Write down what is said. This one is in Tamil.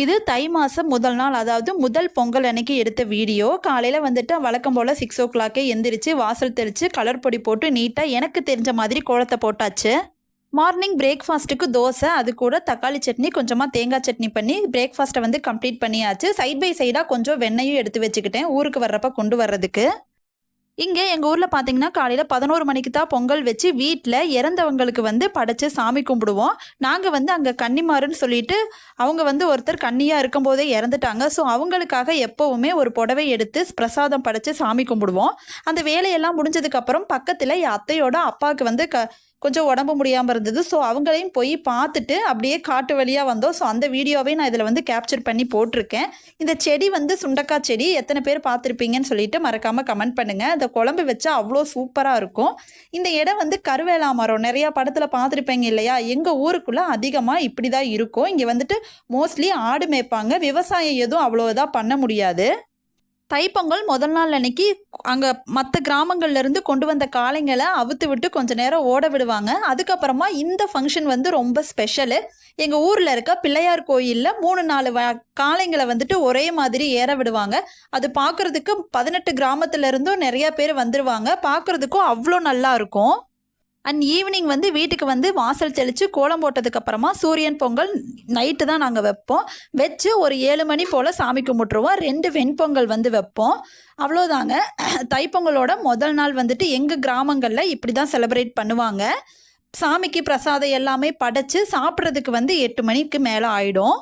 இது தை மாதம் முதல் நாள், அதாவது முதல் பொங்கல் அன்னைக்கு எடுத்த வீடியோ. காலையில் வந்துட்டு வழக்கம் போல் 6 o'clock எந்திரிச்சு வாசல் தெளித்து கலர் பொடி போட்டு நீட்டாக எனக்கு தெரிஞ்ச மாதிரி கோலத்தை போட்டாச்சு. மார்னிங் பிரேக்ஃபாஸ்ட்டுக்கு தோசை, அது கூட தக்காளி சட்னி, கொஞ்சமாக தேங்காய் சட்னி பண்ணி பிரேக்ஃபாஸ்ட்டை வந்து கம்ப்ளீட் பண்ணியாச்சு. சைட் பை சைடாக கொஞ்சம் வெண்ணையும் எடுத்து வச்சுக்கிட்டேன் ஊருக்கு வர்றப்ப கொண்டு வர்றதுக்கு. இங்கே எங்கள் ஊரில் பார்த்தீங்கன்னா காலையில் 11 மணிக்கு தான் பொங்கல் வச்சு வீட்டில் இறந்தவங்களுக்கு வந்து படைச்சு சாமி கும்பிடுவோம். நாங்கள் வந்து அங்கே கன்னிமாருன்னு சொல்லிட்டு அவங்க வந்து ஒருத்தர் கன்னியாக இருக்கும்போதே இறந்துட்டாங்க. ஸோ அவங்களுக்காக எப்போவுமே ஒரு புடவை எடுத்து பிரசாதம் படைச்சு சாமி கும்பிடுவோம். அந்த வேலையெல்லாம் முடிஞ்சதுக்கப்புறம் பக்கத்தில் என் அத்தையோட அப்பாவுக்கு வந்து கொஞ்சம் உடம்பு முடியாமல் இருந்தது. ஸோ அவங்களையும் போய் பார்த்துட்டு அப்படியே காட்டு வழியாக வந்தோம். ஸோ அந்த வீடியோவே நான் இதில் வந்து கேப்சர் பண்ணி போட்டிருக்கேன். இந்த செடி வந்து சுண்டக்காய் செடி, எத்தனை பேர் பார்த்துருப்பீங்கன்னு சொல்லிட்டு மறக்காமல் கமெண்ட் பண்ணுங்கள். இந்த குழம்பு வச்சா அவ்வளோ சூப்பராக இருக்கும். இந்த இடம் வந்து கருவேலா மரம், நிறையா படத்தில் பார்த்துருப்பீங்க இல்லையா? எங்கள் ஊருக்குள்ளே அதிகமாக இப்படி தான் இருக்கும். இங்கே வந்துட்டு மோஸ்ட்லி ஆடு மேய்ப்பாங்க. விவசாயம் எதுவும் அவ்வளோதான் பண்ண முடியாது. தைப்பொங்கல் முதல் நாள் அன்னைக்கு அங்கே மற்ற கிராமங்கள்லேருந்து கொண்டு வந்த காளைங்களை அவுத்து விட்டு கொஞ்சம் நேரம் ஓட விடுவாங்க. அதுக்கப்புறமா இந்த ஃபங்க்ஷன் வந்து ரொம்ப ஸ்பெஷலு. எங்கள் ஊரில் இருக்க பிள்ளையார் கோயிலில் 3-4 காளைங்களை வந்துட்டு ஒரே மாதிரி ஏற விடுவாங்க. அது பார்க்குறதுக்கு 18 கிராமத்துலேருந்தும் நிறையா பேர் வந்துடுவாங்க. பார்க்குறதுக்கும் அவ்வளோ நல்லா இருக்கும். அண்ட் ஈவினிங் வந்து வீட்டுக்கு வந்து வாசல் தெளித்து கோலம் போட்டதுக்கப்புறமா சூரியன் பொங்கல் நைட்டு தான் நாங்கள் வைப்போம். வச்சு ஒரு 7 மணி போல் சாமி கும்பிட்ருவோம். 2 வெண்பொங்கல் வந்து வைப்போம். அவ்வளோதாங்க. தைப்பொங்கலோட முதல் நாள் வந்துட்டு எங்கள் கிராமங்களில் இப்படி தான் செலிப்ரேட் பண்ணுவாங்க. சாமிக்கு பிரசாதம் எல்லாமே படைச்சு சாப்பிட்றதுக்கு வந்து 8 மணிக்கு மேலே ஆகிடும்.